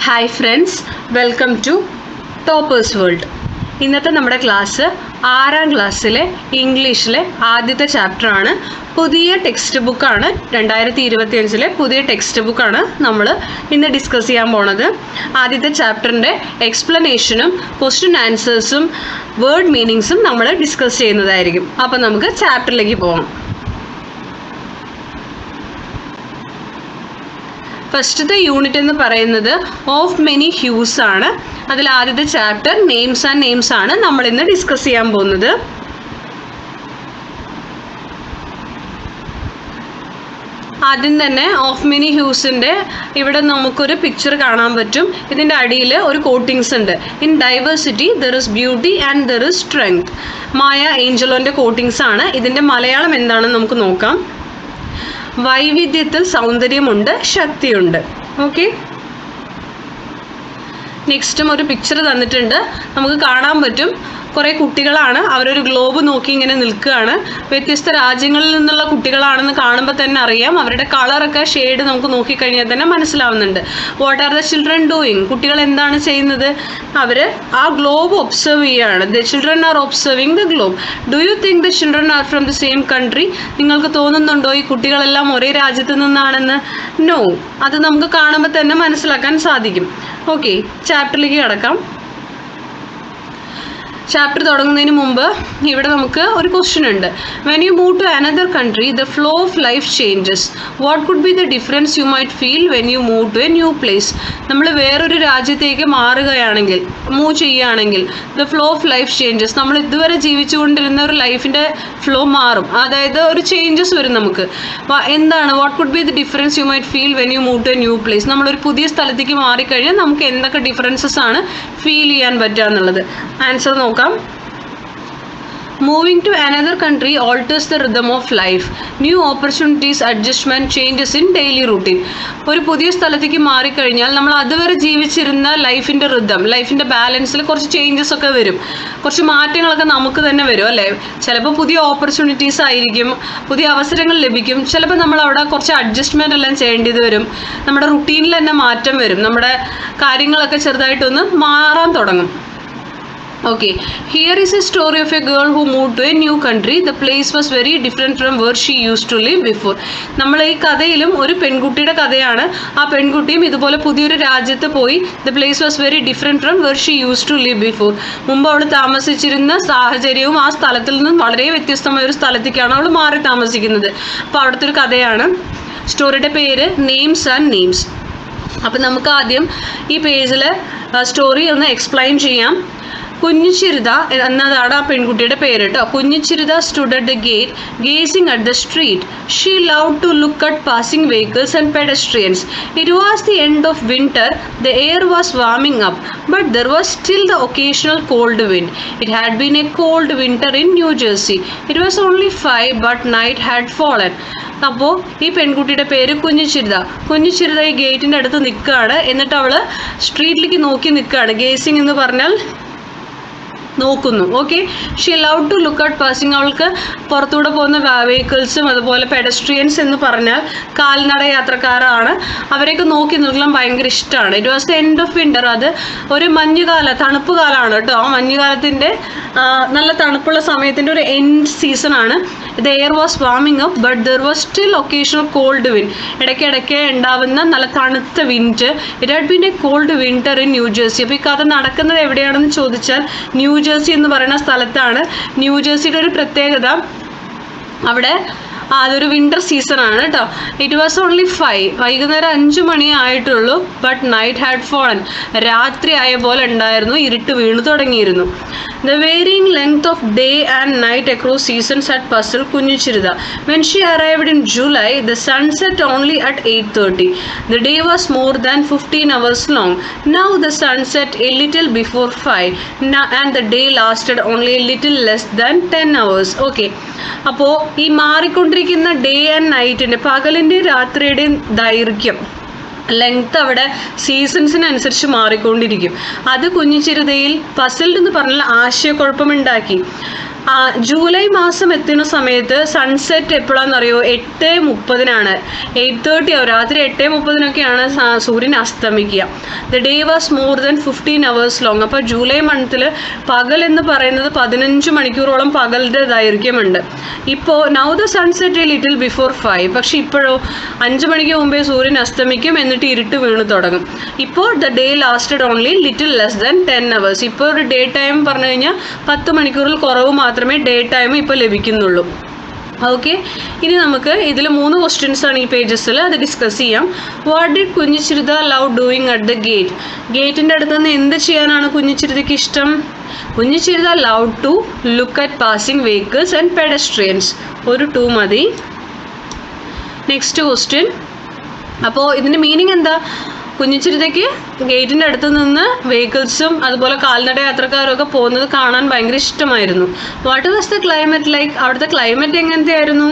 Hi friends, welcome to Toppers World. ഇന്നത്തെ നമ്മുടെ class 6ാം ക്ലാസ്സിലെ ഇംഗ്ലീഷിലെ ആദ്യത്തെ ചാപ്റ്ററാണ്. പുതിയ ടെക്സ്റ്റ് ബുക്കാണ്, 2025 പുതിയ ടെക്സ്റ്റ് ബുക്കാണ് നമ്മൾ ഇന്ന് ഡിസ്കസ് ചെയ്യാൻ പോണത്. ആദ്യത്തെ ചാപ്റ്ററിൻ്റെ എക്സ്പ്ലനേഷനും ക്വസ്റ്റ്യൻ ആൻസേഴ്സും വേർഡ് മീനിങ്സും നമ്മൾ ഡിസ്കസ് ചെയ്യുന്നതായിരിക്കും. അപ്പോൾ നമുക്ക് ചാപ്റ്ററിലേക്ക് പോകാം. ഫസ്റ്റത്തെ യൂണിറ്റ് എന്ന് പറയുന്നത് ഓഫ് മെനി ഹ്യൂസ് ആണ്. അതിൽ ആദ്യത്തെ ചാപ്റ്റർ നെയിംസ് ആൻഡ് നെയിംസ് ആണ് നമ്മൾ ഇന്ന് ഡിസ്കസ് ചെയ്യാൻ പോകുന്നത്. ആദ്യം തന്നെ ഓഫ് മെനി ഹ്യൂസിൻ്റെ ഇവിടെ നമുക്കൊരു പിക്ചർ കാണാൻ പറ്റും. ഇതിൻ്റെ അടിയിൽ ഒരു കോട്ടിങ്സ് ഉണ്ട്. In diversity there is beauty and there is strength. Maya ഏഞ്ചലോൻ്റെ കോട്ടിങ്സ് ആണ്. ഇതിൻ്റെ മലയാളം എന്താണെന്ന് നമുക്ക് നോക്കാം. വൈവിധ്യത്തിൽ സൗന്ദര്യമുണ്ട്, ശക്തിയുണ്ട്. ഓക്കെ, നെക്സ്റ്റും ഒരു പിക്ചർ തന്നിട്ടുണ്ട്. നമുക്ക് കാണാൻ പറ്റും കുറേ കുട്ടികളാണ്. അവരൊരു ഗ്ലോബ് നോക്കി ഇങ്ങനെ നിൽക്കുകയാണ്. വ്യത്യസ്ത രാജ്യങ്ങളിൽ നിന്നുള്ള കുട്ടികളാണെന്ന് കാണുമ്പോൾ തന്നെ അറിയാം. അവരുടെ കളറൊക്കെ ഷെയ്ഡ് നമുക്ക് നോക്കിക്കഴിഞ്ഞാൽ തന്നെ മനസ്സിലാവുന്നുണ്ട്. What are the children doing? കുട്ടികൾ എന്താണ് ചെയ്യുന്നത്? അവർ ആ ഗ്ലോബ് ഒബ്സർവ് ചെയ്യുകയാണ്. The children are observing the globe. Do you think the children are from the same country? നിങ്ങൾക്ക് തോന്നുന്നുണ്ടോ ഈ കുട്ടികളെല്ലാം ഒരേ രാജ്യത്ത് നിന്നാണെന്ന്? നോ, അത് നമുക്ക് കാണുമ്പോൾ തന്നെ മനസ്സിലാക്കാൻ സാധിക്കും. ഓക്കെ, ചാപ്റ്ററിലേക്ക് കടക്കാം. ചാപ്റ്റർ തുടങ്ങുന്നതിന് മുമ്പ് ഇവിടെ നമുക്ക് ഒരു ക്വസ്റ്റ്യൻ ഉണ്ട്. When you move to another country the flow of life changes. What could be the difference you might feel when you move to a new place? നമ്മൾ വേറൊരു രാജ്യത്തേക്ക് മാറുകയാണെങ്കിൽ, മൂവ് ചെയ്യുകയാണെങ്കിൽ the flow of life changes. നമ്മൾ ഇതുവരെ ജീവിച്ചുകൊണ്ടിരുന്ന ഒരു ലൈഫിൻ്റെ flow മാറും. അതായത് ഒരു ചേഞ്ചസ് വരും നമുക്ക്. എന്താണ് what could be the difference you might feel when you move to a new place? നമ്മളൊരു പുതിയ സ്ഥലത്തേക്ക് മാറിക്കഴിഞ്ഞാൽ നമുക്ക് എന്തൊക്കെ ഡിഫറൻസസ് ആണ് ഫീൽ ചെയ്യാൻ പറ്റുക എന്നുള്ളത്. ആൻസർ നോക്കാം. Moving to another country alters the rhythm of life. New opportunities, adjustment, changes in daily routine. ഒരു പുതിയ സ്ഥലത്തേക്ക് മാറിക്കഴിഞ്ഞാൽ നമ്മൾ അതുവരെ ജീവിച്ചിരുന്ന ലൈഫിൻ്റെ റിതം, ലൈഫിൻ്റെ ബാലൻസിൽ കുറച്ച് ചേഞ്ചസ് ഒക്കെ വരും. കുറച്ച് മാറ്റങ്ങളൊക്കെ നമുക്ക് തന്നെ വരും അല്ലേ? ചിലപ്പോൾ പുതിയ ഓപ്പർച്യൂണിറ്റീസ് ആയിരിക്കും, പുതിയ അവസരങ്ങൾ ലഭിക്കും. ചിലപ്പോൾ നമ്മൾ അവിടെ കുറച്ച് അഡ്ജസ്റ്റ്മെൻ്റ് എല്ലാം ചെയ്യേണ്ടത് വരും. നമ്മുടെ റുട്ടീനിൽ തന്നെ മാറ്റം വരും. നമ്മുടെ കാര്യങ്ങളൊക്കെ ചെറുതായിട്ടൊന്ന് മാറാൻ തുടങ്ങും. Okay, here is a story of a girl who moved to a new country. The place was very different from where she used to live before. നമ്മൾ ഈ കഥയിലും ഒരു പെൺകുട്ടിയുടെ കഥയാണ്. ആ പെൺകുട്ടിയും ഇതുപോലെ പുതിയൊരു രാജ്യത്ത് പോയി. The place was very different from where she used to live before. മുമ്പ് അവൾ താമസിച്ചിരുന്ന സാഹചര്യവും ആ സ്ഥലത്തിൽ നിന്നും വളരെ വ്യത്യസ്തമായ ഒരു സ്ഥലത്തേക്കാണ് അവൾ മാറി താമസിക്കുന്നത്. അപ്പോൾ അവിടുത്തെ ഒരു കഥയാണ്. സ്റ്റോറിയുടെ പേര് നെയിംസ് ആൻഡ് നെയിംസ്. അപ്പം നമുക്ക് ആദ്യം ഈ പേജിൽ സ്റ്റോറി ഒന്ന് എക്സ്പ്ലെയിൻ ചെയ്യാം. കുഞ്ഞിച്ചിരുത എന്നതാണ് ആ പെൺകുട്ടിയുടെ പേര് കേട്ടോ. Kunhichiruta stood at the gate gazing at the street. She loved to look at passing vehicles and pedestrians. It was the end of winter. The air was warming up but there was still the occasional cold wind. It had been a cold winter in New Jersey. It was only 5 but night had fallen. അപ്പോൾ ഈ പെൺകുട്ടിയുടെ പേര് കുഞ്ഞിച്ചിരുത. കുഞ്ഞിച്ചിരുത ഈ ഗേറ്റിൻ്റെ അടുത്ത് നിൽക്കുകയാണ്. എന്നിട്ട് അവൾ സ്ട്രീറ്റിലേക്ക് നോക്കി നിൽക്കുകയാണ്. ഗേസിംഗ് എന്ന് പറഞ്ഞാൽ നോക്കുന്നു. Okay, she love to look at passing. അവൾക്ക് പുറത്തൂടെ പോകുന്ന വെഹിക്കിൾസും അതുപോലെ പെഡസ്ട്രിയൻസ് എന്ന് പറഞ്ഞാൽ കാൽനട യാത്രക്കാരാണ്. അവരെയൊക്കെ നോക്കി നിൽക്കാൻ ഭയങ്കര ഇഷ്ടമാണ്. It was the end of winter. അത് ഒരു മഞ്ഞുകാല, തണുപ്പ് കാലമാണ് കേട്ടോ. ആ മഞ്ഞുകാലത്തിൻ്റെ നല്ല തണുപ്പുള്ള സമയത്തിൻ്റെ ഒരു എൻഡ് സീസണാണ്. The air was warming up but there was still occasional cold wind. ഇടയ്ക്കിടയ്ക്ക് ഉണ്ടാവുന്ന നല്ല തണുത്ത wind. It had been a cold winter in New Jersey. അപ്പോൾ ഈ കഥ നടക്കുന്നത് എവിടെയാണെന്ന് ചോദിച്ചാൽ ന്യൂ ജേഴ്സി എന്ന് പറയുന്ന സ്ഥലത്താണ്. ന്യൂ ജേഴ്സിയുടെ ഒരു പ്രത്യേകത, അവിടെ അതൊരു വിൻ്റർ സീസണാണ് കേട്ടോ. ഇറ്റ് വാസ് ഓൺലി 5, വൈകുന്നേരം 5 മണിയേ ആയിട്ടുള്ളൂ. But night had fallen. രാത്രി ആയ പോലെ ഉണ്ടായിരുന്നു, ഇരുട്ട് വീണു തുടങ്ങിയിരുന്നു. The varying length of day and night across seasons at puzzle Kunhichiruta. When she arrived in July the sunset only at 8:30. The day was more than 15 hours long. Now the sunset a little before 5 and the day lasted only a little less than 10 hours. Okay, അപ്പോൾ ഈ മാറിക്കൊണ്ടിരിക്കുന്ന day and നൈറ്റിൻ്റെ, പകലിൻ്റെയും രാത്രിയുടെയും ദൈർഘ്യം, length അവിടെ സീസൺസിനനുസരിച്ച് മാറിക്കൊണ്ടിരിക്കും. അത് കുഞ്ഞിച്ചിരുതയിൽ puzzled എന്ന് പറഞ്ഞാൽ ആശയക്കുഴപ്പമുണ്ടാക്കി. July മാസം എത്തുന്ന സമയത്ത് സൺസെറ്റ് എപ്പോഴാണെന്നറിയോ? 8:30 8:30 രാത്രി 8:30 സൂര്യൻ അസ്തമിക്കുക. The day was more than 15 hours long. അപ്പോൾ ജൂലൈ മന്തിൽ പകൽ എന്ന് പറയുന്നത് 15 മണിക്കൂറോളം പകലിൻ്റെ ദൈർഘ്യമുണ്ട്. ഇപ്പോൾ now the sunset a little before 5. പക്ഷേ ഇപ്പോഴോ 5 മണിക്ക് മുമ്പേ സൂര്യൻ അസ്തമിക്കും, എന്നിട്ട് ഇരുട്ട് വീണ് തുടങ്ങും. ഇപ്പോൾ the day lasted only little less than 10 hours. ഇപ്പോൾ ഒരു ഡേ ടൈം പറഞ്ഞു കഴിഞ്ഞാൽ 10 മണിക്കൂറിൽ കുറവ് മാത്രമേ ഡേ ടൈം ഇപ്പോൾ ലഭിക്കുന്നുള്ളൂ. ഓക്കെ, ഇനി നമുക്ക് ഇതിൽ 3 ക്വസ്റ്റ്യൻസ് ആണ് ഈ പേജസിൽ, അത് ഡിസ്കസ് ചെയ്യാം. What did Kunhichiruta love doing at the gate? ഗേറ്റിൻ്റെ അടുത്ത് നിന്ന് എന്ത് ചെയ്യാനാണ് കുഞ്ഞിച്ചിരുതയ്ക്ക് ഇഷ്ടം? Kunhichiruta love to look at passing vehicles and pedestrians. ഒരു 2 മതി. Next question. അപ്പോൾ ഇതിൻ്റെ മീനിങ് എന്താ? കുഞ്ഞിച്ചിരുതയ്ക്ക് ഗേറ്റിൻ്റെ അടുത്ത് നിന്ന് വെഹിക്കിൾസും അതുപോലെ കാൽനട യാത്രക്കാരും ഒക്കെ പോകുന്നത് കാണാൻ ഭയങ്കര ഇഷ്ടമായിരുന്നു. What was the climate like? അവിടുത്തെ ക്ലൈമറ്റ് എങ്ങനത്തെ ആയിരുന്നു?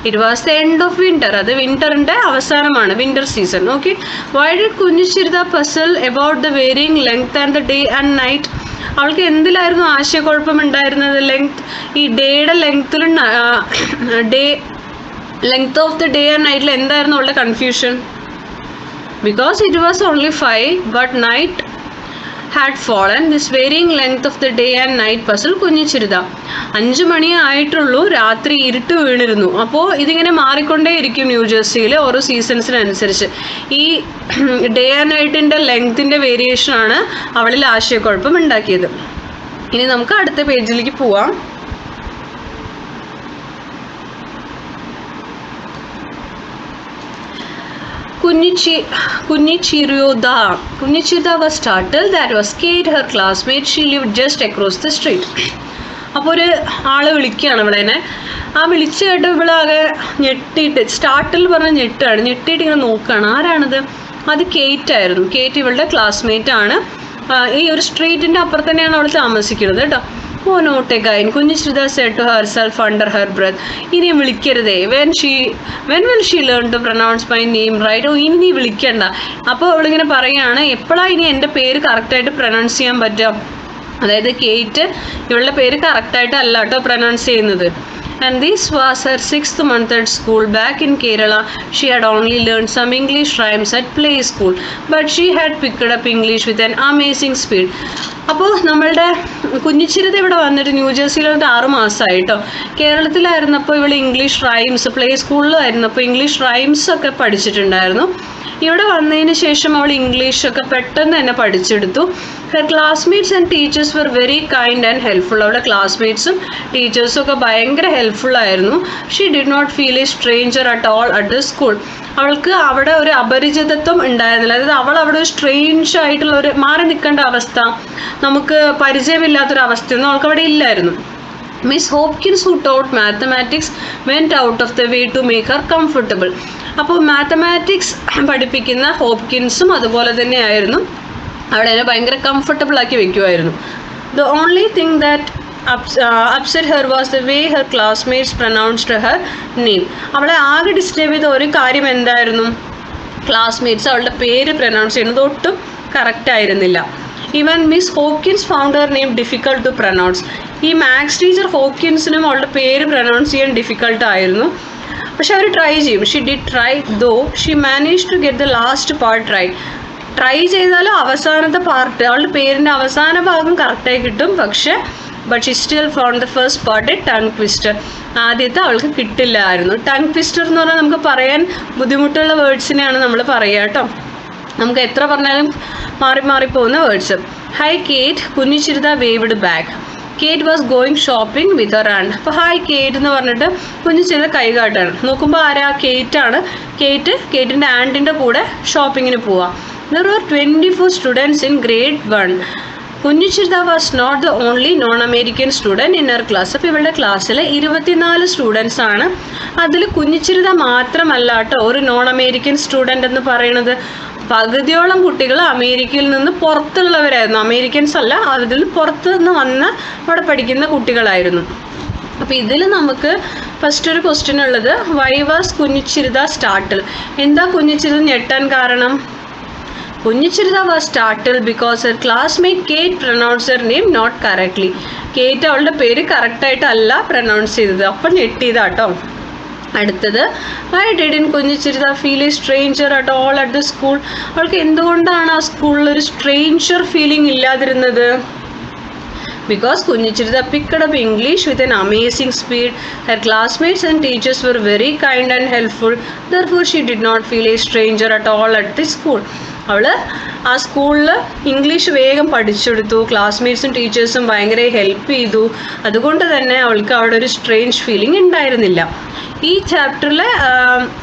It was the end of winter. അത് വിൻ്ററിൻ്റെ അവസാനമാണ്, winter season. Okay, why did Kunhichiruta puzzle about the varying length and the day and night? അവൾക്ക് എന്തിലായിരുന്നു ആശയക്കുഴപ്പമുണ്ടായിരുന്നത്? ഈ ഡേയുടെ ലെങ്ത്തിലും length of the day and നൈറ്റിൽ എന്തായിരുന്നു അവളുടെ confusion? Because it was only 5 but night had fallen, this varying length of the day and night puzzle കുഞ്ഞിച്ചിരുത. 5 മണി ആയിട്ടുള്ളൂ, രാത്രി ഇരുട്ട് വീണിരുന്നു. അപ്പോൾ ഇതിങ്ങനെ മാറിക്കൊണ്ടേയിരിക്കും ന്യൂജേഴ്സിയിൽ ഓരോ സീസൺസിനനുസരിച്ച്. ഈ ഡേ ആൻഡ് നൈറ്റിൻ്റെ ലെങ്ത്തിൻ്റെ വേരിയേഷനാണ് അവളിൽ ആശയക്കുഴപ്പം ഉണ്ടാക്കിയത്. ഇനി നമുക്ക് അടുത്ത പേജിലേക്ക് പോവാം. Kunnichirtha was startled. That was Kate, her classmate. She lived just across the street. അപ്പോൾ ഒരു ആള് വിളിക്കുകയാണ് ഇവളെന്നെ. ആ വിളിച്ചു കേട്ട് ഇവളാകെ ഞെട്ടിയിട്ട്, സ്റ്റാർട്ടിൽ പറഞ്ഞ ഞെട്ടിയിട്ട് ഇങ്ങനെ നോക്കുകയാണ്. ആരാണത്? അത് കേറ്റ് ആയിരുന്നു. കേറ്റ് ഇവളുടെ ക്ലാസ്മേറ്റ് ആണ്. ഈ ഒരു സ്ട്രീറ്റിൻ്റെ അപ്പുറത്ത് തന്നെയാണ് അവൾ താമസിക്കുന്നത് കേട്ടോ. Oh not again, Kunhishritha said to herself under her breath. ഇനി വിളിക്കരുതേ. when will she learn to pronounce my name right? ഓ ഇനി നീ വിളിക്കണ്ട. അപ്പോൾ അവളിങ്ങനെ പറയുകയാണ്, എപ്പോഴാണ് ഇനി എൻ്റെ പേര് കറക്റ്റായിട്ട് പ്രൊനൗൺസ് ചെയ്യാൻ പറ്റുക? അതായത് കേറ്റ് ഇവളുടെ പേര് കറക്റ്റായിട്ടല്ല കേട്ടോ പ്രൊനൗൺസ് ചെയ്യുന്നത്. And this was her 6th month at school. Back in Kerala, she had only learned some English rhymes at play school, but she had picked up English with an amazing speed. അപ്പോൾ നമ്മളുടെ കുഞ്ഞിച്ചിരുത ഇവിടെ വന്നിട്ട് ന്യൂജേഴ്സിയിൽ വന്നിട്ട് 6 മാസമായി കേട്ടോ. കേരളത്തിലായിരുന്നപ്പോൾ ഇവൾ English rhymes, play സ്കൂളിലായിരുന്നപ്പോൾ ഇംഗ്ലീഷ് റൈംസ് ഒക്കെ പഠിച്ചിട്ടുണ്ടായിരുന്നു. ഇവിടെ വന്നതിന് ശേഷം അവൾ ഇംഗ്ലീഷൊക്കെ പെട്ടെന്ന് തന്നെ പഠിച്ചെടുത്തു. Her classmates and teachers were very kind and helpful. അവളുടെ ക്ലാസ്മേറ്റ്സും ടീച്ചേഴ്സും ഒക്കെ ഭയങ്കര ഹെൽപ്ഫുള്ളായിരുന്നു. She did not feel a stranger at all at the school. അവൾക്ക് അവിടെ ഒരു അപരിചിതത്വം ഉണ്ടായിരുന്നില്ല. അതായത് അവൾ അവിടെ ഒരു സ്ട്രേഞ്ച് ആയിട്ടുള്ള ഒരു മാറി നിൽക്കേണ്ട അവസ്ഥ, നമുക്ക് പരിചയമില്ലാത്തൊരവസ്ഥയൊന്നും അവൾക്ക് അവിടെ ഇല്ലായിരുന്നു. Miss Hopkins who taught mathematics went out of the way to make her comfortable. അപ്പോൾ മാത്തമാറ്റിക്സ് പഠിപ്പിക്കുന്ന ഹോപ്കിൻസും അതുപോലെ തന്നെയായിരുന്നു, അവിടെ എന്നെ ഭയങ്കര കംഫർട്ടബിൾ ആക്കി വെക്കുമായിരുന്നു. The only thing that upset her was the way her classmates pronounced her name. അവളെ ആകെ ഡിസ്റ്റർബ് ചെയ്ത ഒരു കാര്യം എന്തായിരുന്നു? ക്ലാസ്മേറ്റ്സ് അവളുടെ പേര് പ്രൊനൗൺസ് ചെയ്യുന്നത് ഒട്ടും കറക്റ്റ് ആയിരുന്നില്ല. Even miss Hopkins found her name difficult to pronounce. ഈ മാത്സ് ടീച്ചർ ഹോപ്കിൻസിനും അവളുടെ പേര് പ്രൊനൗൺസ് ചെയ്യാൻ ഡിഫിക്കൾട്ട് ആയിരുന്നു. പക്ഷെ അവർ ട്രൈ ചെയ്യും. She did try though she manage to get the last part right. Try ചെയ്താലും അവസാനത്തെ പാർട്ട്, അവളുടെ പേരിൻ്റെ അവസാന ഭാഗം കറക്റ്റായി കിട്ടും. But she still found the first part tongue twister. ആദ്യത്തെ അവൾക്ക് കിട്ടില്ലായിരുന്നു. ടങ് ട്വിസ്റ്റർ എന്ന് പറഞ്ഞാൽ നമുക്ക് പറയാൻ ബുദ്ധിമുട്ടുള്ള വേർഡ്സിനെയാണ് നമ്മൾ പറയുക കേട്ടോ. നമുക്ക് എത്ര പറഞ്ഞാലും മാറിപ്പോകുന്ന words. Hi Kate, Kunhichiruta waved back. Kate was going shopping with her and. അപ്പോൾ ഹായ് കേറ്റ് എന്ന് പറഞ്ഞിട്ട് കുഞ്ഞിച്ചിരുത കൈകാട്ടാണ്. നോക്കുമ്പോൾ ആരാ? കേറ്റാണ്. കേറ്റിൻ്റെ ആൻറ്റിൻ്റെ കൂടെ ഷോപ്പിങ്ങിന് പോവാം. There were 24 students in grade 1. Kunhichiruta was not the only non American student in her class. അപ്പോൾ ഇവളുടെ ക്ലാസ്സിൽ 24 സ്റ്റുഡൻസ് ആണ്. അതിൽ കുഞ്ഞിച്ചിരുത മാത്രമല്ല കേട്ടോ ഒരു നോൺ അമേരിക്കൻ സ്റ്റുഡൻ്റ് എന്ന് പറയുന്നത്. പകുതിയോളം കുട്ടികൾ അമേരിക്കയിൽ നിന്ന് പുറത്തുള്ളവരായിരുന്നു. അമേരിക്കൻസ് അല്ല, അതിൽ പുറത്ത് നിന്ന് വന്ന് അവിടെ പഠിക്കുന്ന കുട്ടികളായിരുന്നു. അപ്പോൾ ഇതിൽ നമുക്ക് ഫസ്റ്റ് ഒരു ക്വസ്റ്റ്യൻ ഉള്ളത്, വൈ വാസ് കുഞ്ഞിച്ചിരുത സ്റ്റാർട്ടിൽ? എന്താ കുഞ്ഞിച്ചിരുത ഞെട്ടാൻ കാരണം? കുഞ്ഞിച്ചിരുത was startled because her classmate Kate pronounced her name not correctly. കേറ്റ് അവളുടെ പേര് കറക്റ്റായിട്ടല്ല പ്രൊനൗൺസ് ചെയ്തത്. അപ്പം ഞെട്ടിയതാട്ടോ. അടുത്തത്, why didn't കുഞ്ഞിച്ചിരുത feel a stranger at all at the school? അവൾക്ക് എന്തുകൊണ്ടാണ് ആ സ്കൂളിൽ ഒരു സ്ട്രേഞ്ചർ ഫീലിംഗ് ഇല്ലാതിരുന്നത്? Because Kunhichiruta picked up English with an amazing speed. Her classmates and teachers were very kind and helpful. Therefore she did not feel a stranger at all at the school. അവൾ ആ സ്കൂളിൽ English വേഗം പഠിച്ചെടുത്തു, ക്ലാസ്മേറ്റ്സും ടീച്ചേഴ്സും ഭയങ്കര help ചെയ്തു. അതുകൊണ്ട് തന്നെ അവൾക്ക് അവിടെ ഒരു സ്ട്രേഞ്ച് ഫീലിംഗ് ഉണ്ടായിരുന്നില്ല. ഈ ചാപ്റ്ററിൽ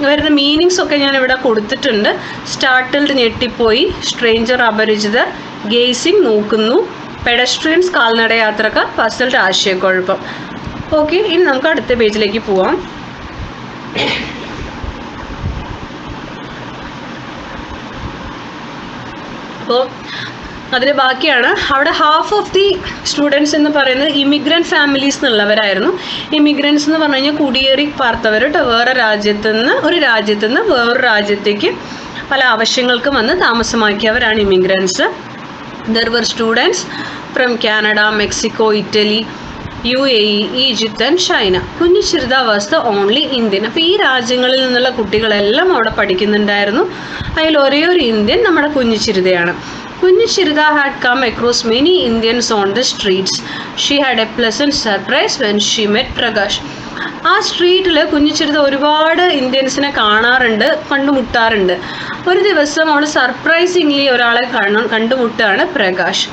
വരുന്ന മീനിങ്സ് ഒക്കെ ഞാൻ ഇവിടെ കൊടുത്തിട്ടുണ്ട്. സ്റ്റാർട്ടിൽഡ് ഞെട്ടിപ്പോയി, സ്ട്രേഞ്ചർ അപരിചിതർ, ഗേസിംഗ് നോക്കുന്നു, പെഡസ്ട്രിയൻസ് കാൽനടയാത്രക്കാർ, പസൽഡ് ആശയക്കുഴപ്പം. ഓക്കെ, ഇനി നമുക്ക് അടുത്ത പേജിലേക്ക് പോവാം. അപ്പോൾ അതിന് ബാക്കിയാണ്. അവിടെ ഹാഫ് ഓഫ് ദി സ്റ്റുഡൻസ് എന്ന് പറയുന്നത് ഇമിഗ്രൻറ്റ് ഫാമിലീസ് എന്നുള്ളവരായിരുന്നു. ഇമിഗ്രൻസ് എന്ന് പറഞ്ഞു കഴിഞ്ഞാൽ കുടിയേറി പാർത്തവർ കേട്ടോ. വേറെ രാജ്യത്തു നിന്ന് വേറൊരു രാജ്യത്തേക്ക് പല ആവശ്യങ്ങൾക്കും വന്ന് താമസമാക്കിയവരാണ് immigrants. There were students from Canada, Mexico, Italy, UAE, Egypt and China. Kunhichiruta was the only Indian. അപ്പോൾ ഈ രാജ്യങ്ങളിൽ നിന്നുള്ള കുട്ടികളെല്ലാം അവിടെ പഠിക്കുന്നുണ്ടായിരുന്നു. അതിൽ ഒരേ ഒരു ഇന്ത്യൻ നമ്മുടെ കുഞ്ഞിച്ചിരുതയാണ്. Kunjichirutha had come across many Indians on the streets. She had a pleasant surprise when she met Prakash. ആ സ്ട്രീറ്റിൽ കുഞ്ഞിച്ചിരുത ഒരുപാട് ഇന്ത്യൻസിനെ കണ്ടുമുട്ടാറുണ്ട്. ഒരു ദിവസം അവൾ സർപ്രൈസിംഗ്ലി ഒരാളെ കണ്ടുമുട്ടാണ് Prakash.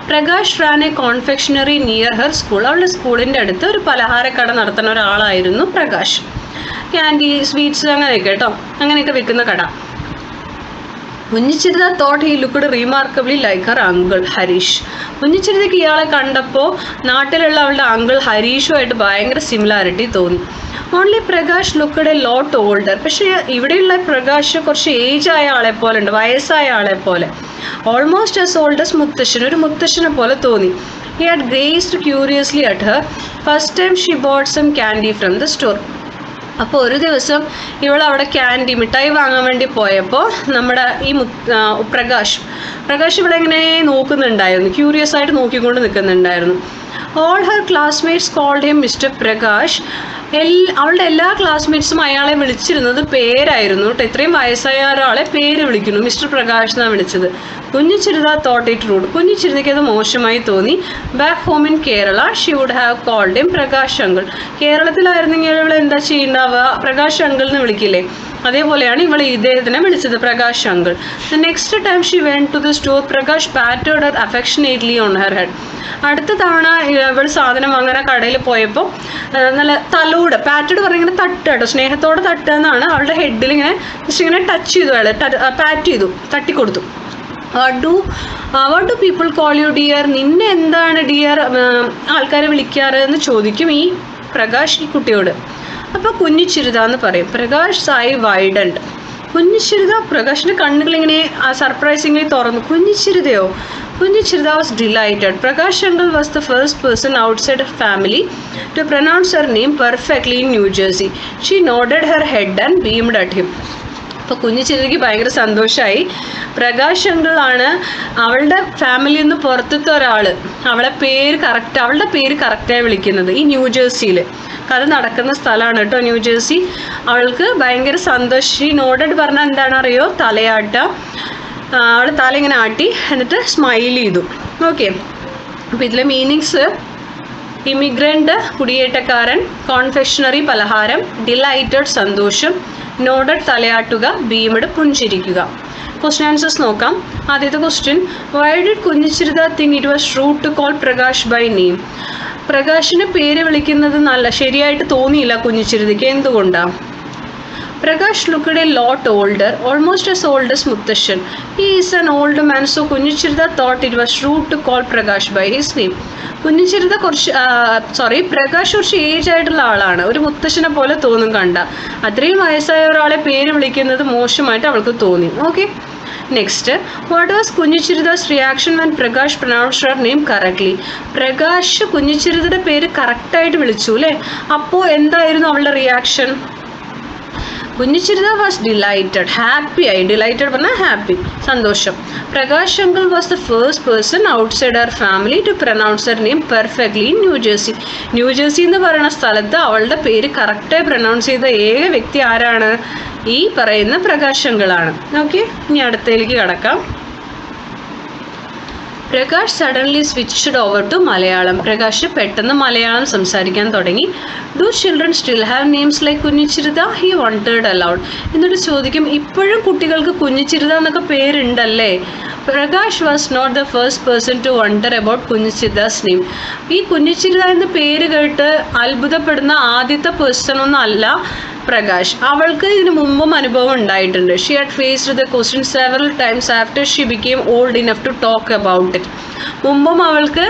Prakash ran a confectionery near her school. അവളുടെ സ്കൂളിൻ്റെ അടുത്ത് ഒരു പലഹാരക്കട നടത്തുന്ന ഒരാളായിരുന്നു പ്രകാശ്. ക്യാൻഡി, സ്വീറ്റ്സ് അങ്ങനെയൊക്കെ കേട്ടോ, അങ്ങനെയൊക്കെ വിൽക്കുന്ന കട. Kunjichirutha thought he looked remarkably like her uncle Harish. കുഞ്ഞിച്ചിരുതയ്ക്ക് ഇയാളെ കണ്ടപ്പോൾ നാട്ടിലുള്ള അവളുടെ അങ്കിൾ ഹരീഷുമായിട്ട് ഭയങ്കര സിമിലാരിറ്റി തോന്നി. Only Prakash looked a lot older. പക്ഷേ ഇവിടെയുള്ള പ്രകാശ് കുറച്ച് ഏജ് ആയ ആളെ പോലെ ഉണ്ട്, വയസ്സായ ആളെ പോലെ. ഓൾമോസ്റ്റ് ആസ് ഓൾഡ് ആസ് മുത്തശ്ശൻ, ഒരു മുത്തശ്ശനെ പോലെ തോന്നി. He had gazed curiously at her. First time she bought some candy from the store. അപ്പോൾ ഒരു ദിവസം ഇവൾ അവിടെ ക്യാൻഡി മിഠായി വാങ്ങാൻ വേണ്ടി പോയപ്പോൾ നമ്മുടെ ഈ പ്രകാശ് ഇവിടെ ഇങ്ങനെ നോക്കുന്നുണ്ടായിരുന്നു, ക്യൂരിയസ് ആയിട്ട് നോക്കിക്കൊണ്ട് നിൽക്കുന്നുണ്ടായിരുന്നു. All her classmates called him mister Prakash. അവളുടെ എല്ലാ ക്ലാസ്മേറ്റ്സും അയാളെ വിളിച്ചിരുന്നത് പേരായിരുന്നു കേട്ടോ. ഇത്രയും വയസ്സായ ഒരാളെ പേര് വിളിക്കുന്നു, മിസ്റ്റർ പ്രകാശ് എന്നാണ് വിളിച്ചത്. Kunjichirutha thought it rude. കുഞ്ഞിച്ചിരുതയ്ക്ക് അത് മോശമായി തോന്നി. Back home in Kerala she would have called him Prakash uncle. കേരളത്തിലായിരുന്നെങ്കിൽ ഇവൾ എന്താ ചെയ്യുണ്ടാവുക, പ്രകാശ് അങ്കിൾ എന്ന് വിളിക്കില്ലേ? അതേപോലെയാണ് ഇവൾ ഇദ്ദേഹത്തിനെ വിളിച്ചത്, Prakash uncle. The next time she went to the store Prakash patted her affectionately on her head. അടുത്ത തവണ ഇവൾ സാധനം വാങ്ങാൻ കടയിൽ പോയപ്പോൾ നല്ല തലോട്, പാറ്റഡ് പറഞ്ഞിങ്ങനെ തട്ടുക കേട്ടോ, സ്നേഹത്തോടെ തട്ടുക എന്നാണ്. അവളുടെ ഹെഡിൽ ഇങ്ങനെ ജസ്റ്റ് ഇങ്ങനെ ടച്ച് ചെയ്തു, അയാൾ പാറ്റ് ചെയ്തു, തട്ടിക്കൊടുത്തു. What do people call you dear? നിന്നെ എന്താണ് ഡിയർ ആൾക്കാരെ വിളിക്കാറ് എന്ന് ചോദിക്കും ഈ പ്രകാശ് ഈ കുട്ടിയോട്. അപ്പോൾ കുഞ്ഞിച്ചിരുത എന്ന് പറയും. Prakash eye widened. കുഞ്ഞിച്ചിരുത, പ്രകാശിൻ്റെ കണ്ണുകളിങ്ങനെ സർപ്രൈസിംഗ്ലി തുറന്നു. കുഞ്ഞിച്ചിരുതയോ? Kunjichirutha was delighted. Prakash uncle was the first person outside her family to pronounce her name perfectly in New Jersey. She nodded her head and beamed at him. അപ്പോൾ കുഞ്ഞിച്ചിരുതയ്ക്ക് ഭയങ്കര സന്തോഷമായി. പ്രകാശ് അങ്കിളാണ് അവളുടെ ഫാമിലിയിൽ നിന്ന് പുറത്തത്തെ ഒരാൾ അവളുടെ പേര് കറക്റ്റായി വിളിക്കുന്നത് ഈ ന്യൂജേഴ്സിയിൽ. കഥ നടക്കുന്ന സ്ഥലമാണ് കേട്ടോ ന്യൂജേഴ്സി. അവൾക്ക് ഭയങ്കര സന്തോഷി. നോഡഡ് പറഞ്ഞാൽ എന്താണെന്നറിയോ? തലയാട്ട. അവൾ തല ഇങ്ങനെ ആട്ടി എന്നിട്ട് സ്മൈൽ ചെയ്തു. ഓക്കെ, അപ്പോൾ ഇതിലെ മീനിങ്സ്: ഇമിഗ്രൻ്റ് കുടിയേറ്റക്കാരൻ, കോൺഫെക്ഷണറി പലഹാരം, ഡിലൈറ്റഡ് സന്തോഷം, നോഡഡ് തലയാട്ടുക, ബീമഡ് പുഞ്ചിരിക്കുക. ക്വസ്റ്റ്യൻ ആൻസേഴ്സ് നോക്കാം. ആദ്യത്തെ question: why did Kunjichirutha think it was true to call Prakash by name? പ്രകാശിനെ പേര് വിളിക്കുന്നത് ശരിയായിട്ട് തോന്നിയില്ല കുഞ്ഞിച്ചിരുതയ്ക്ക്. എന്തുകൊണ്ടാണ്? Prakash looked a lot older, almost as old as മുത്തശ്ശൻ. He is an old man, so Kunjichirutha thought it was true to call Prakash by his name. Kunjichirutha Prakash കുറച്ച് age ആയിട്ടുള്ള ആളാണ്, ഒരു മുത്തശ്ശനെ പോലെ തോന്നും കണ്ട. അത്രയും വയസ്സായ ഒരാളെ പേര് വിളിക്കുന്നത് മോശമായിട്ട് അവൾക്ക് തോന്നി. Okay, next: what was Kunjichirutha's reaction when Prakash pronounced her name correctly? Prakash കുഞ്ഞിച്ചിരുതയുടെ പേര് കറക്റ്റായിട്ട് വിളിച്ചു അല്ലേ? അപ്പോൾ എന്തായിരുന്നു അവളുടെ reaction? Kunjichirutha was delighted, happy ആയി. ഡിലൈറ്റഡ് പറഞ്ഞാൽ ഹാപ്പി, സന്തോഷം. Prakash uncle was the first person outside our family to pronounce her name perfectly in New Jersey. New Jersey എന്ന് പറയുന്ന സ്ഥലത്ത് അവളുടെ പേര് കറക്റ്റായി പ്രൊനൗൺസ് ചെയ്ത ഏക വ്യക്തി ആരാണ്? ഈ പറയുന്ന പ്രകാശ് അങ്കിളാണ്. ഓക്കെ, ഇനി അടുത്തതിലേക്ക് കടക്കാം. Prakash suddenly switched over to Malayalam. Prakash പെട്ടെന്ന് മലയാളം സംസാരിക്കാൻ തുടങ്ങി. Do children still have names like Kunjichirutha? He wondered aloud. എന്നിട്ട് ചോദിക്കും, ഇപ്പോഴും കുട്ടികൾക്ക് കുഞ്ഞിച്ചിരുത എന്നൊക്കെ പേരുണ്ടല്ലേ? Prakash was not the first person to wonder about Kunjichirutha's name. ഈ കുഞ്ഞിച്ചിരുത എന്ന പേര് കേട്ട് അത്ഭുതപ്പെടുന്ന ആദ്യത്തെ പേഴ്സൺ ഒന്നും അല്ല പ്രകാശ്. അവൾക്ക് ഇതിനു മുമ്പും അനുഭവം ഉണ്ടായിട്ടുണ്ട്. She had faced the question several times after she became old enough to talk about it. മുമ്പും അവൾക്ക്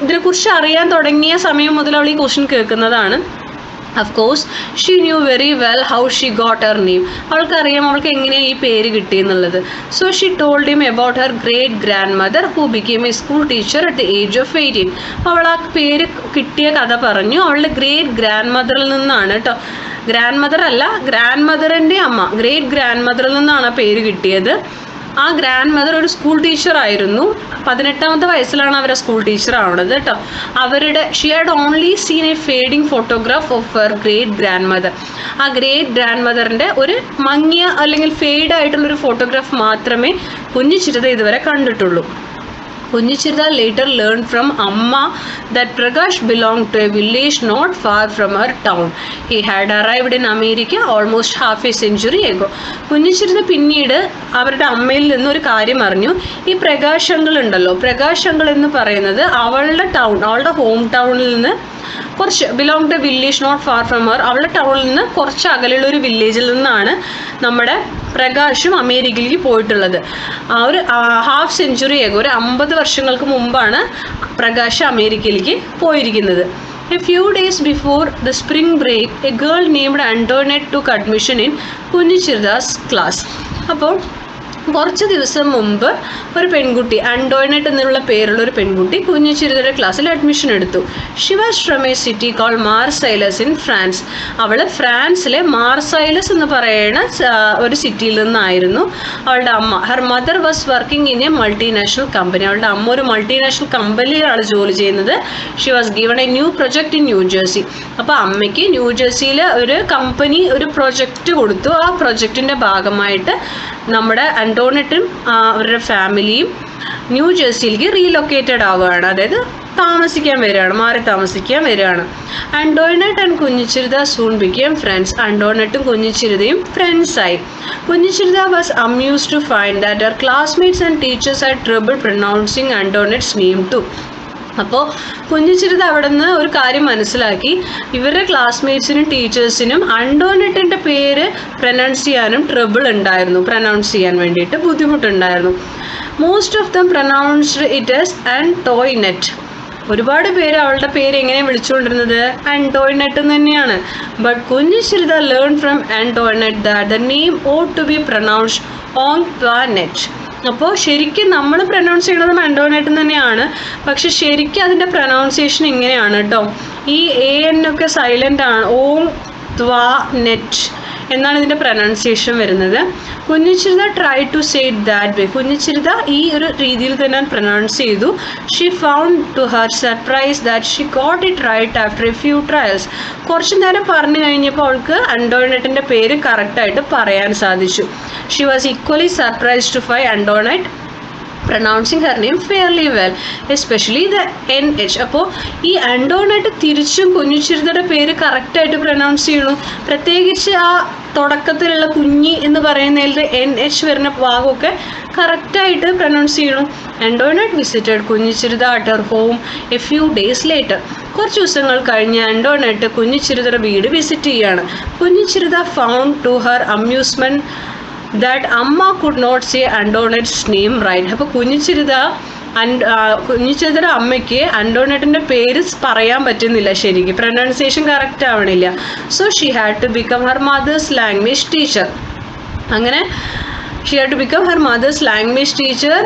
ഇതിനെക്കുറിച്ച് അറിയാൻ തുടങ്ങിയ സമയം മുതൽ അവൾ ഈ ക്വസ്റ്റ്യൻ കേൾക്കുന്നതാണ്. Of course she knew very well how she got her name. അവൾക്കറിയാം അവൾക്ക് എങ്ങനെയാണ് ഈ പേര് കിട്ടിയെന്നുള്ളത്. So she told him about her great grandmother who became a school teacher at the age of 18. അവൾ ആ പേര് കിട്ടിയ കഥ പറഞ്ഞു. അവളുടെ ഗ്രേറ്റ് ഗ്രാൻഡ് മദറിൽ നിന്നാണ് കേട്ടോ. ഗ്രാൻഡ് മദർ അല്ല, ഗ്രാൻഡ് മദറിൻ്റെ അമ്മ, ഗ്രേറ്റ് ഗ്രാൻഡ് മദറിൽ നിന്നാണ് ആ പേര് കിട്ടിയത്. ആ ഗ്രാൻഡ് മദർ ഒരു സ്കൂൾ ടീച്ചർ ആയിരുന്നു. 18ാമത്തെ വയസ്സിലാണ് അവർ സ്കൂൾ ടീച്ചർ ആവുന്നത് കേട്ടോ. She had only seen a fading photograph of her great grand mother. ആ ഗ്രേറ്റ് ഗ്രാൻഡ് മദറിൻ്റെ ഒരു മങ്ങിയ അല്ലെങ്കിൽ ഫെയ്ഡ് ആയിട്ടുള്ളൊരു ഫോട്ടോഗ്രാഫ് മാത്രമേ കുഞ്ഞിച്ചിരുത ഇതുവരെ കണ്ടിട്ടുള്ളൂ. കുഞ്ഞിച്ചിരുത later learned from Amma that Prakash belonged to a village not far from her town. He had arrived in America almost half a century ago. കുഞ്ഞിച്ചിരുത പിന്നീട് അവരുടെ അമ്മയിൽ നിന്നൊരു കാര്യം അറിഞ്ഞു. ഈ പ്രകാശ് അങ്കിൾ ഉണ്ടല്ലോ, പ്രകാശ് അങ്കിൾ എന്ന് പറയുന്നത് അവളുടെ ഹോം ടൗണിൽ നിന്ന് കുറച്ച് belong to village not far from her, അവളുടെ ടൗണിൽ നിന്ന് കുറച്ച് അകലെയുള്ള ഒരു വില്ലേജിൽ നിന്നാണ് നമ്മുടെ പ്രകാശും അമേരിക്കയിലേക്ക് പോയിട്ടുള്ളത്. ഒരു ഹാഫ് സെഞ്ചുറി ആകും, ഒരു 50 വർഷങ്ങൾക്ക് മുമ്പാണ് പ്രകാശ് അമേരിക്കയിലേക്ക് പോയിരിക്കുന്നത്. A few days before the spring break, a girl named Antoinette took admission in കുഞ്ഞിച്ചിരുതാ's class. അപ്പോൾ കുറച്ച് ദിവസം മുമ്പ് ഒരു പെൺകുട്ടി, ആൻറ്റോയിനറ്റ് എന്നുള്ള പേരുള്ള ഒരു പെൺകുട്ടി കുഞ്ഞിച്ചിരുതയുടെ ക്ലാസ്സിൽ അഡ്മിഷൻ എടുത്തു. She was from a city call Marseilles in France. അവൾ ഫ്രാൻസിലെ മാർസൈലസ് എന്ന് പറയുന്ന ഒരു സിറ്റിയിൽ നിന്നായിരുന്നു അവളുടെ അമ്മ. Her mother was working in A multinational company. അവളുടെ അമ്മ ഒരു മൾട്ടിനാഷണൽ കമ്പനിയിലാണ് ജോലി ചെയ്യുന്നത്. She was given A new project in New Jersey. അപ്പോൾ അമ്മയ്ക്ക് ന്യൂജേഴ്സിയിൽ ഒരു കമ്പനി ഒരു പ്രൊജക്റ്റ് കൊടുത്തു. ആ പ്രൊജക്റ്റിൻ്റെ ഭാഗമായിട്ട് നമ്മുടെ ആൻറ്റോണറ്റും അവരുടെ ഫാമിലിയും ന്യൂജേഴ്സിയിലേക്ക് റീലൊക്കേറ്റഡ് ആവുകയാണ്, അതായത് മാറി താമസിക്കാൻ വരികയാണ്. Antoinette and Kunjichirutha soon became friends. ആൻറ്റോണറ്റും കുഞ്ഞിച്ചിരുതയും ഫ്രണ്ട്സായി. Kunjichirutha was amused to find that her classmates and teachers are trouble pronouncing Antoinette's name too. അപ്പോൾ കുഞ്ഞിച്ചിരുത അവിടെ നിന്ന് ഒരു കാര്യം മനസ്സിലാക്കി, ഇവരുടെ ക്ലാസ്മേറ്റ്സിനും ടീച്ചേഴ്സിനും ആൻറ്റോണറ്റിൻ്റെ പേര് പ്രൊനൗൺസ് ചെയ്യാനും ട്രബിൾ ഉണ്ടായിരുന്നു, പ്രൊനൗൺസ് ചെയ്യാൻ വേണ്ടിയിട്ട് ബുദ്ധിമുട്ടുണ്ടായിരുന്നു. Most of them pronounced it as Antoinette. ഒരുപാട് പേര് അവളുടെ പേര് എങ്ങനെ വിളിച്ചുകൊണ്ടിരുന്നത്? ആൻറ്റോയിനറ്റ് എന്ന് തന്നെയാണ്. But Kunjichirutha learn from Antoinette that the name ought to be pronounced Antoinette. അപ്പോൾ ശരിക്കും നമ്മൾ പ്രൊനൗൺസ് ചെയ്യണത് ആൻറ്റോയിനറ്റ് തന്നെയാണ്, പക്ഷെ ശരിക്കും അതിൻ്റെ പ്രൊനൗൺസിയേഷൻ ഇങ്ങനെയാണ് കേട്ടോ. ഈ AN ഒക്കെ സൈലൻ്റ് ആണ്. ഓം ത്വാ നെറ്റ് എന്നാണ് ഇതിൻ്റെ പ്രൊനൗൺസിയേഷൻ വരുന്നത്. Kunjichirutha try to say it that way. Kunjichirutha ഈ ഒരു രീതിയിൽ തന്നെ പ്രൊനൗൺസ് ചെയ്തു. She found to her surprise that she got it right after a few trials. കുറച്ച് നേരം പറഞ്ഞു കഴിഞ്ഞപ്പോൾ അവൾക്ക് ആൻറ്റോയിനറ്റിൻ്റെ പേര് കറക്റ്റായിട്ട് പറയാൻ സാധിച്ചു. She was equally surprised to find Antoinette pronouncing her name fairly well, especially the NH. അപ്പോൾ ഈ ആൻറ്റോയിനറ്റ് തിരിച്ചും കുഞ്ഞിച്ചിരുതയുടെ പേര് കറക്റ്റായിട്ട് പ്രൊനൗൺസ് ചെയ്യണു. പ്രത്യേകിച്ച് ആ തുടക്കത്തിലുള്ള കുഞ്ഞി എന്ന് പറയുന്നതിൽ NH വരുന്ന ഭാഗമൊക്കെ കറക്റ്റായിട്ട് പ്രൊനൗൺസ് ചെയ്യണം. Antoinette visited Kunjichirutha at her home a few days later. കുറച്ച് ദിവസങ്ങൾ കഴിഞ്ഞ് ആൻറ്റോയിനറ്റ് കുഞ്ഞിച്ചിരുതയുടെ വീട് വിസിറ്റ് ചെയ്യാണ്. Kunjichirutha found to her amusement that Amma could not say Antoinette's name right. അപ്പോൾ കുഞ്ഞിച്ചിരുതയുടെ അമ്മയ്ക്ക് ആൻറ്റോയിനറ്റിൻ്റെ പേര് പറയാൻ പറ്റുന്നില്ല, ശരിക്കും പ്രൊനൗൺസിയേഷൻ കറക്റ്റ് ആവണില്ല. So she had to become her mother's language teacher. അങ്ങനെ she had to become her mother's language teacher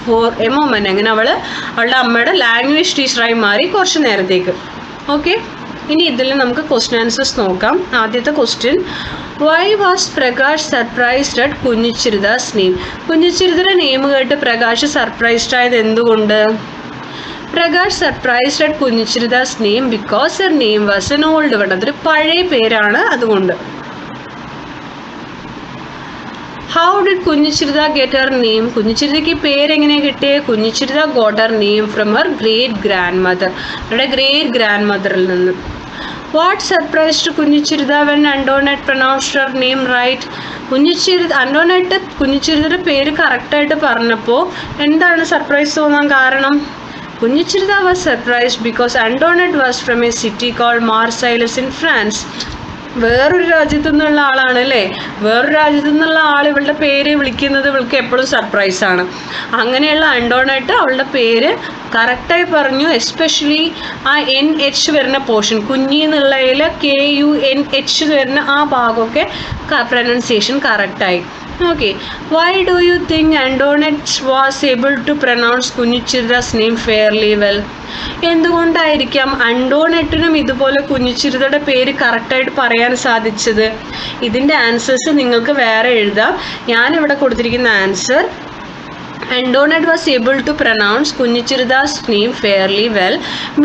for a moment. അങ്ങനെ അവളുടെ അമ്മയുടെ ലാംഗ്വേജ് ടീച്ചറായി മാറി കുറച്ച് നേരത്തേക്ക്. ഓക്കെ, ഇനി ഇതിൽ നമുക്ക് ക്വസ്റ്റ്യൻ ആൻസേഴ്സ് നോക്കാം. ആദ്യത്തെ question, why was Prakash surprised at Kunjichirutha's name? കുഞ്ഞിച്ചിരുതയുടെ നെയിം കേട്ട് പ്രകാശ് സർപ്രൈസ്ഡ് ആയത് എന്തുകൊണ്ട്? Prakash surprised at Kunjichirutha's name because her name was an old one. അതൊരു പഴയ പേരാണ്, അതുകൊണ്ട്. How did Kunjichirutha get her name? കുഞ്ഞിച്ചിരുതയ്ക്ക് പേരെങ്ങനെയാണ് കിട്ടിയത്? Kunjichirutha got her name from her great grandmother. അവരുടെ ഗ്രേറ്റ് ഗ്രാൻഡ് മദറിൽ നിന്ന്. What surprised Kunjichirutha when Antoinette pronounced her name right? Antoinette കുഞ്ഞിച്ചിരുതയുടെ പേര് കറക്റ്റായിട്ട് പറഞ്ഞപ്പോൾ എന്താണ് സർപ്രൈസ് തോന്നാൻ കാരണം? Kunjichirutha was surprised because Antoinette was from a city called Marseilles in France. വേറൊരു രാജ്യത്തു നിന്നുള്ള ആളാണ് അല്ലേ. വേറൊരു രാജ്യത്തു നിന്നുള്ള ആൾ ഇവളുടെ പേര് വിളിക്കുന്നത് ഇവൾക്ക് എപ്പോഴും സർപ്രൈസാണ്. അങ്ങനെയുള്ള അന്റോണറ്റ് അവളുടെ പേര് കറക്റ്റായി പറഞ്ഞു. എസ്പെഷ്യലി ആ NH വരുന്ന പോർഷൻ, കുഞ്ഞി എന്നുള്ളതിൽ KUNH വരുന്ന ആ ഭാഗമൊക്കെ പ്രൊനൗൺസിയേഷൻ കറക്റ്റായി. Okay, why do you think Antoinette was able to pronounce Kunjichirutha's name fairly well? എന്തുകൊണ്ടായിരിക്കാം അന്റോണറ്റിനും ഇതുപോലെ കുഞ്ഞിച്ചിരുതയുടെ പേര് കറക്റ്റായിട്ട് പറയാൻ സാധിച്ചത്? ഇതിൻ്റെ ആൻസേഴ്സ് നിങ്ങൾക്ക് വേറെ എഴുതാം. ഞാനിവിടെ കൊടുത്തിരിക്കുന്ന answer, Antoinette was able to pronounce Kunjichirutha's name fairly well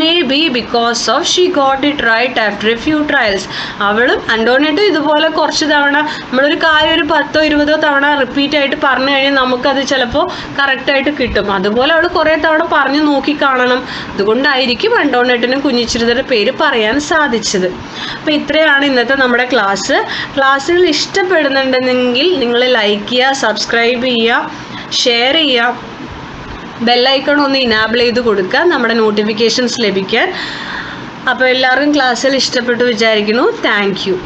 maybe because of she got it right after a few trials. അവളും അന്റോണറ്റും ഇതുപോലെ കുറച്ച് തവണ നമ്മളൊരു കാര്യം ഒരു 10-20 തവണ റിപ്പീറ്റ് ആയിട്ട് പറഞ്ഞു കഴിഞ്ഞാൽ നമുക്കത് ചിലപ്പോൾ കറക്റ്റായിട്ട് കിട്ടും. അതുപോലെ അവൾ കുറേ തവണ പറഞ്ഞു നോക്കി കാണണം. അതുകൊണ്ടായിരിക്കും അന്റോണറ്റിനും കുഞ്ഞിച്ചിരുതയുടെ പേര് പറയാൻ സാധിച്ചത്. അപ്പോൾ ഇത്രയാണ് ഇന്നത്തെ നമ്മുടെ ക്ലാസ്. ക്ലാസ്സുകൾ ഇഷ്ടപ്പെടുന്നുണ്ടെങ്കിൽ നിങ്ങൾ ലൈക്ക് ചെയ്യുക, സബ്സ്ക്രൈബ് ചെയ്യുക, ഷെയർ ചെയ്യുക, ബെല്ലൈക്കൺ ഒന്ന് ഇനാബിൾ ചെയ്ത് കൊടുക്കുക നമ്മുടെ നോട്ടിഫിക്കേഷൻസ് ലഭിക്കാൻ. അപ്പോൾ എല്ലാവർക്കും ക്ലാസ്സിൽ ഇഷ്ടപ്പെട്ടു വിചാരിക്കുന്നു. Thank you.